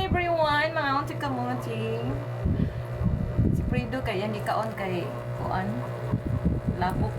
everyone, mga unti kamuti. Si Fredo kaya hindi kaon kay kuan labok.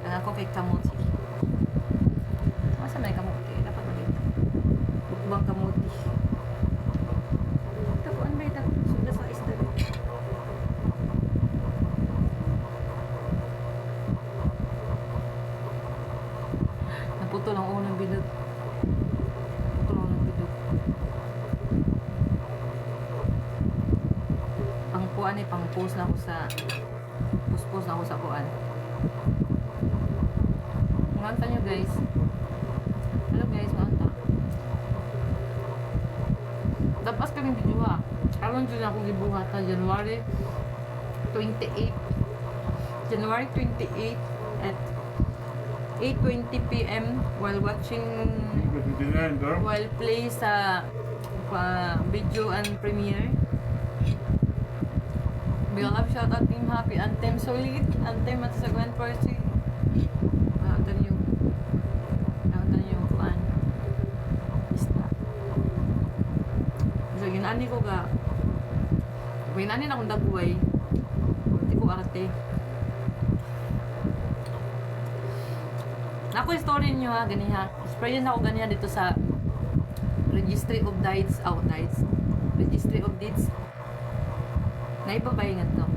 Ang ako kay kamuti. Masa may kamuti? Dapat ulit. Bukbang kamuti. Ito kuan ba ito? Sudah sa isda. Naputol ang unang bilog. Kuan ni pang post na ako sa post na ako sa kuan. Nganta nyo guys. Hello guys, nganta. Dapat kaming video ha. Karon dyan ako gibuhat ha, January 28 at 8:20 PM while watching while play sa video and premiere. Big love shout out Team Happy Anthem solid Anthem at sa Grand Party. Nakatan yung kuan. Basta. So ginani ko ga. Ginani na akong dagway. Hindi ko arte. Ako story niyo ha, ganiha. Sprayan ako ganiha dito sa Registry of Deeds, Registry of Deeds. May babae nga to.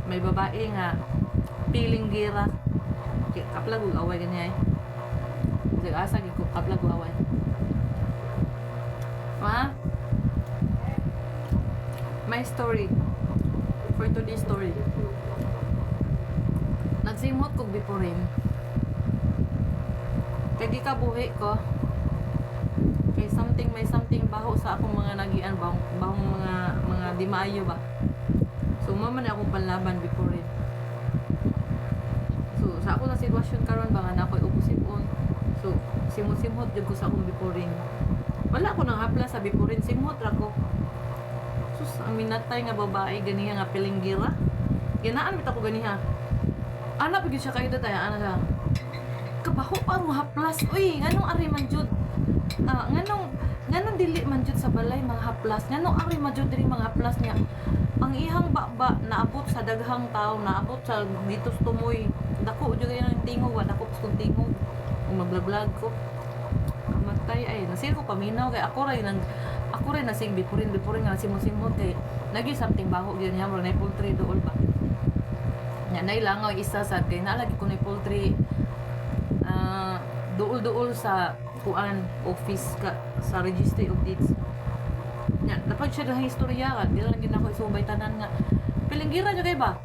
May babae nga piling gira. Kaplag ug away ganyan eh. Sige asa gid ko kaplag ug away. Ha? My story. For today's story. Nagsimot kog biporin. Kay di ka buhi ko. Kay may something baho sa akong mga nagian bahong mga di maayo ba. So mama na akong panlaban before it. So sa ako na sitwasyon karon ba nga ako'y ubusipon. So simot-simot jud ko sa akong biporin. Wala ko nang hapla sa biporin, simot ra ko. Sus ang minatay nga babae ganiha nga pilinggira. Ginaan bitaw ko ganiha. Ana pagid siya kay datay ana sa. Kabaho pa mo haplas. Uy, nganong ari man jud? Nganong dili man jud sa balay mga haplas, nganong ari man jud diri mga haplas niya. Ang ihang baba naabot sa daghang tao, naabot sa dito sa tumoy. Dako jud yung tingog, dako sa tingog. Kung maglaglag ko. Matay ay nasir ko paminaw kay ako ray nasing bipurin nga simot-simot kay nagi something baho gyud niya mo na poultry dool ba. Nya nay langaw isa sad kay nalagi ko na poultry duol sa kuan office ka sa Registry of Deeds. Nya dapat siya ng istorya ka, dili lang gid ako isubay tanan nga. Pilinggira jud kay ba?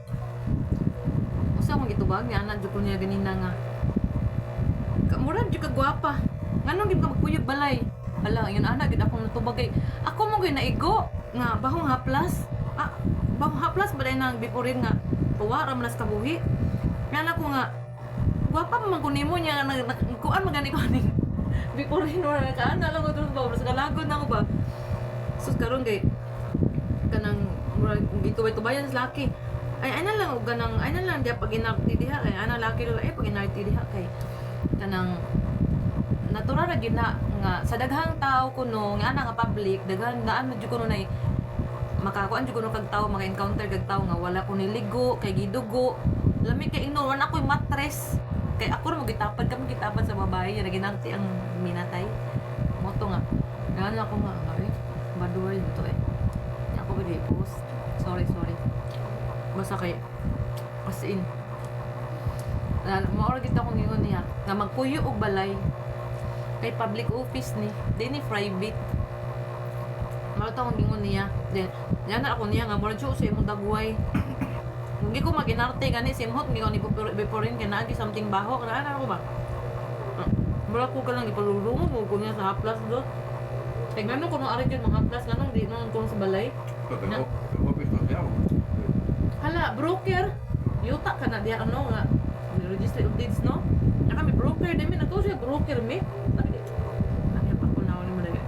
Usa mo gitubag niya anak jud ko niya ganina nga. Kamurag jud ka gwapa. Nganong gid ka magpuyog balay? Hala, yun anak gid akong natubag kay ako mo gyud naigo nga bahong haplas. Bahong haplas balay nang bipurin nga tuwa ra man sa kabuhi. Nga ko nga gwapa man ko nimo nya kuan magani ko ning bipurin wala ka ana lang ko tulog ba sa kalagod na ko ba sus karon kay kanang gituway-tubayan sa laki ay ana lang og ganang ana lang dia pag inarti diha kay ana laki do ay pag inarti diha kay kanang natural ra gid na nga sa daghang tao kuno nga ana nga public daghan daan jud kuno nay makakuan jud kuno kag tao maka-encounter kag tao nga wala ko niligo kay gidugo lami kay inon wala ko'y mattress. Kay ako rin kami gitapad sa babae na ginanti ang minatay. Moto nga. Gano'n ako nga. Ay, baduwal dito eh. Hindi ako pwede i-post. Sorry. Basta kay, as in. Maura kita akong ingon niya. Nga magpuyo og balay. Kay public office ni. Di ni private. Maura akong ingon niya. Yan na ako niya nga. Maura siya sa imong dagway. Hindi ko maginarte gani simhot hindi ko ni biporin kay naagi something baho kana ana ko ba. Mura ko ka lang ipalulungo mo ko niya sa haplas do. Kay ngano ko no ari jud mga haplas nganong di non ko sa balay. Hala broker. Yuta ka na diya ano nga Registry of Deeds no. Naka mi broker demi na to siya broker mi. Ani pa ko na mo dali.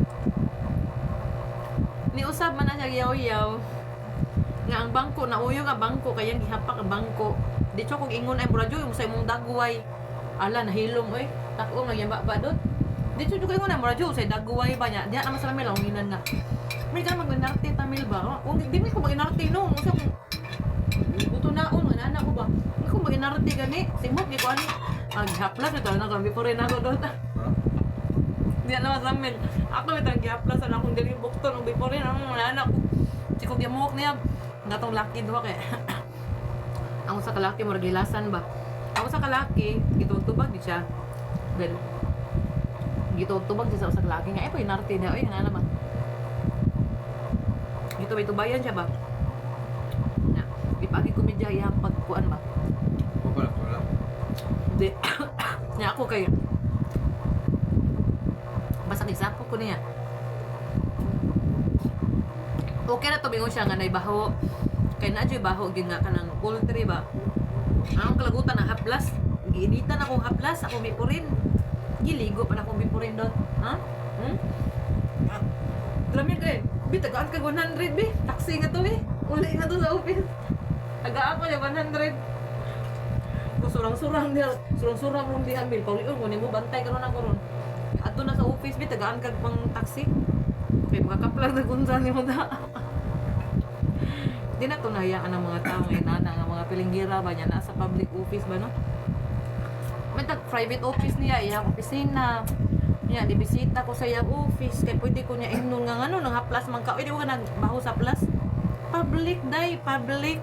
Ni usab man na siya yaw-yaw. Nga ang bangko na uyo nga bangko kaya gihapak ang bangko dito kog ingon ay bradyo yung sa imong dagway ala nahilom oy tako nga yamba ba dot Dito juga yung na mura jo say daguway ba nya. Diya naman sa lamil ang ginan nga. May ka mag-inarte tamil ba? Kung di mi ko mag-inarte no, unsa kung buto na on ana ko ba? Kung mag-inarte gani, simot gi ko ani. Maghaplas ito na kami po rin ako doon. Diya naman sa lamil. Ako itang gihaplas na akong dili bukton og before rin ang mga anak ko. Sikog yamok niya. Ngatong laki duha kay. Ang sa kalaki mo gilasan ba? Ang sa kalaki gitutubag di siya. Well, gitutubag siya sa usa kalaki nga ay inarte na oy nga naman. Gito may tubayan siya ba? Na, ipagi komedya yang pagkuan ba? Wala. Hindi. Nya ako kay basta nisapo ko niya. Okay na to bingon siya nga naibaho. Kay na dyoy baho gyud nga kanang poultry ba. Ang kalagutan na haplas. Giinitan akong haplas, ako may purin. Giligo pa na akong may purin doon. Ha? Lamig eh. Bi, tagaan ka 100 bi. Taxi nga to eh. Uli nga to sa office. Tagaan ko niya 100. Surang-surang dia. Surang-surang rong di ambil. Paulion ko, mo bantay ka ron ako ron. Ato na sa office bi, tagaan ka pang taxi. Okay, makakaplag na kunsan ni mo da. Di na to nahayaan ang mga tao ngayon na ang mga pilinggira ba niya nasa public office ba no? May private office niya, iyang opisina. Niya, di bisita ko sa iyang office kay pwede ko niya ingnon nga ano nang haplas man ka. Di ko ka nagbaho sa plus. Public day, public.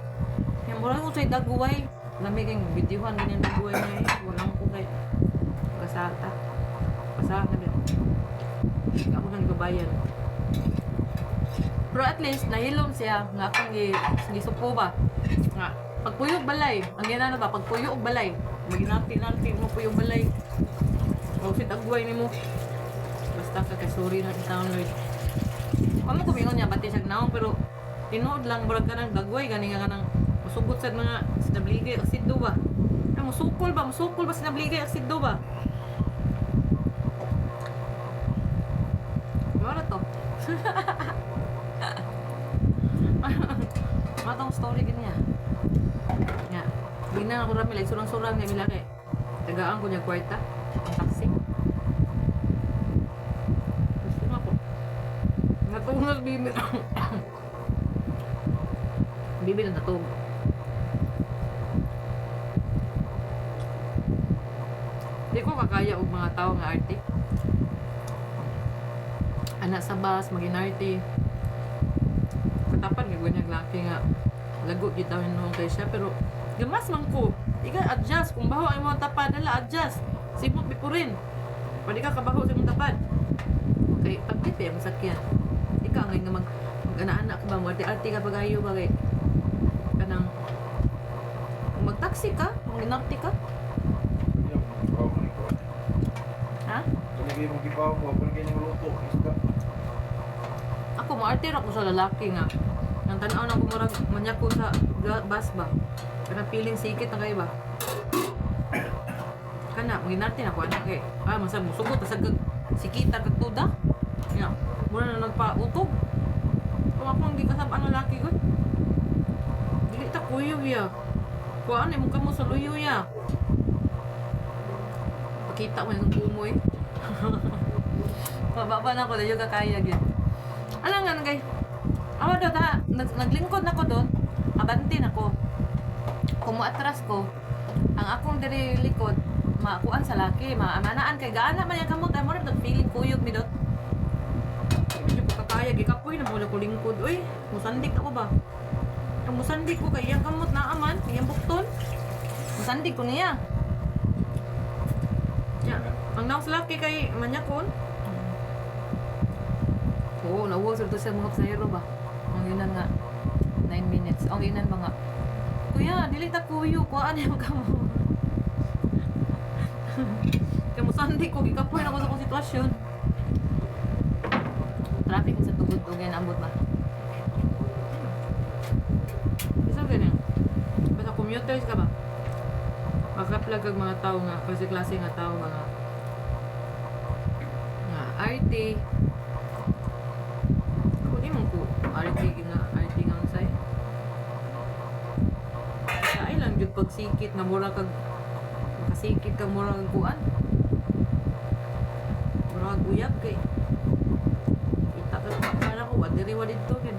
Yang mura ko sa daguway. Lamig ang videohan ganyan daguway niya eh. Walang ko kay kasata. Kasata din. Ako nang babayan. Pero at least nahilom siya nga akong gisupo ba nga pagpuyog balay ang ginana ba pagpuyog balay maginati mo puyog balay o si tagway nimo basta ka kay sorry na itang Lord amo ko mingon niya bati siya naon pero tinuod lang murag ka nang dagway gani nga nang musugot sa mga sinabligay asiddo ba musukol ba sinabligay asiddo ba mara to matang story gini ya nga gina ako rami like surang-surang nga milaki tagaan ko niya kwarta ang taxi gusto nga po natungos bibi bibi na natug di ko kakaya og mga tao nga arte anak sa bus maginarte katapan nga ganyan laki nga lago gid daw nung kay siya pero gamas man ko ika adjust kung baho ay mo tapad nila adjust simot bipurin pwede ka kabaho sa imong tapad kay pagtipi ang sakyan ika ngay nga mag-ana-ana ka ba mo arte ka pagayo ba kay kanang kung mag-taxi ka kung ginarti ka ha? Lagi mo gipaw mo pag ganyan luto isda. Ako maarte ra ko sa lalaki nga nang tanaw na kumurag manyak ko sa bus ba kana feeling sikit na kayo ba kana ginarte na ko anak kay masab mo sugot sa sikita kag tuda ya mura na nagpautog kung ako hindi kasab ang lalaki gud dili ta kuyo ya kuan mo kamo sa luyo ya pakita mo yung kumoy mababa na ko na yung kakaya gyud alangan kay awa daw ta naglingkod na ko doon abanti na ko kung atras ko ang akong diri likod maakuan sa laki maamanaan kay gaana man yung kamot ay mo rin feeling kuyog mi dot medyo ko kakaya gikapoy na mula ko lingkod uy musandik ako ba ang musandik ko kay iyang kamot na aman iyang bukton musandik ko niya ya ang naong sa laki kay manyakon oo nawa sa to sa mga pasahero ba ang inan nga 9 minutes ang inan mga kuya dili ta kuyo kuan yung kamo kamo sandi ko gikapoy na ko sa sitwasyon traffic sa tugod ugan ambot ba isa ganyan basta commuters ka ba magkaplag kag mga tao nga klase nga tao mga nga RT RT nga unsay ay lang jud pagsikit na mura kag makasikit kag mura kag kuan mura maguyab kay kita ka lang para ko wa diri wa dito kin.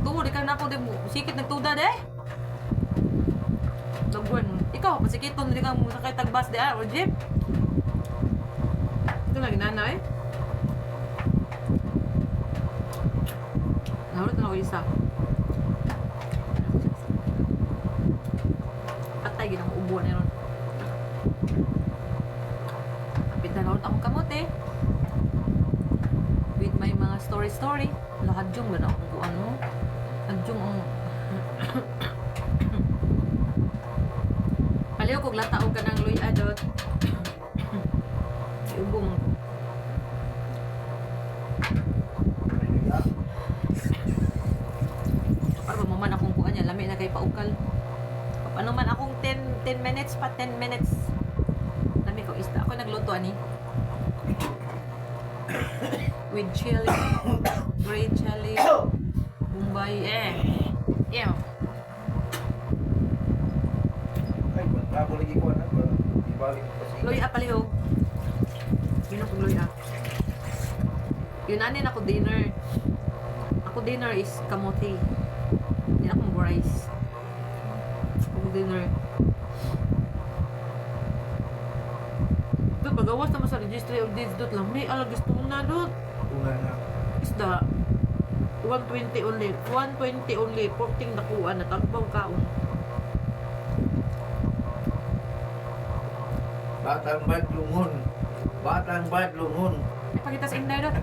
Tuwa di ka na ako di mo sikit nagtuda de. Dagwan. Ikaw pasikiton di ka mo sakay tagbas di o jeep. Ito na ginanay. Nahulot na ako isa. Patay ginang ubo na yun. Kapit na nahulot akong kamote. With my mga story. Lahadjong ba na akong kung ano. Hadjong ang... Paliw kog lataog ka ng luy adot. Ubong. Para ba man akong kuha niya, lami na kay paukal. Ano man akong 10 minutes pa, 10 minutes. Lami ko isda. Ako nagluto ani. With chili, green chili, Bombay, yeah. Ay, ako lagi ko na. Ibalik pa siya. Luya palihog. Yun ako luya. Yun anin ako dinner. Ako dinner is kamote. Hindi akong rice. Ako dinner. Doon, pagawas naman sa registry of deeds doon lang. May alag gusto mo na doon. Tungan na. Isda. 120 only. 120 only. 14 nakuha na. Tagpaw kaon. Batang badlungon. Batang badlungon. Ay, pakita sa inday doon.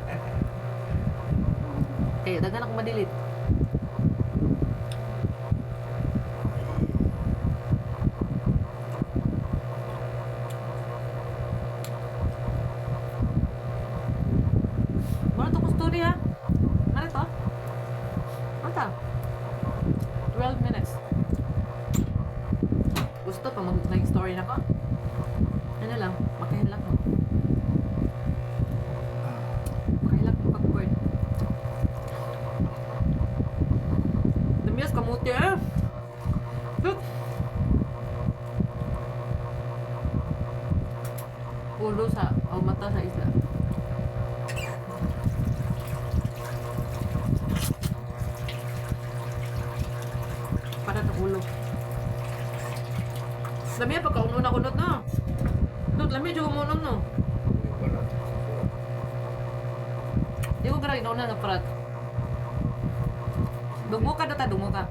Kaya, dagan ako madilit. Ano to kong story ha? Ano to? Ano to? 12 minutes. Gusto pa mag-nag story na ko? Ano lang, makahilak mo. Makahilak mo popcorn. Damias kamuti eh. Look. Ulo sa, o mata sa isla. Para sa ulo. Lami yan, pagkaunod na kunod na. Dut, lami yung umunod no. Di ko gara inauna na parat. Dungo ka data, dungo ka.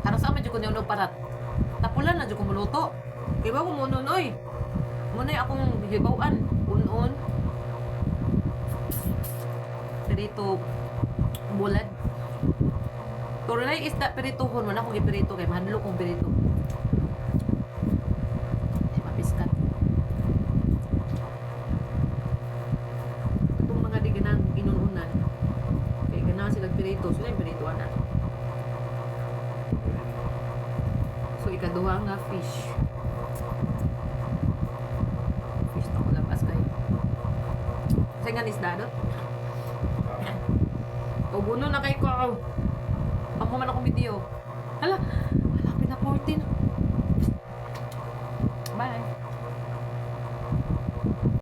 Karang saan medyo ko niya parat. Tapulan na dyan ko muluto. Iba ko muna oy. Muna yung akong hibawaan. Un-un. Perito. Bulad. Pero na yung isda peritohon. Wala akong iperito kay mahanlo kong perito. Ay, mapiskat. Itong mga di ganang inununan. Kaya ganang silang perito. Sila yung perito na. So, ikaduha nga fish. Fish na ko labas kayo. Kasi nga nisda doon. Ubuno na kayo ko. Pag man akong video. Hala, pina 14. Bye.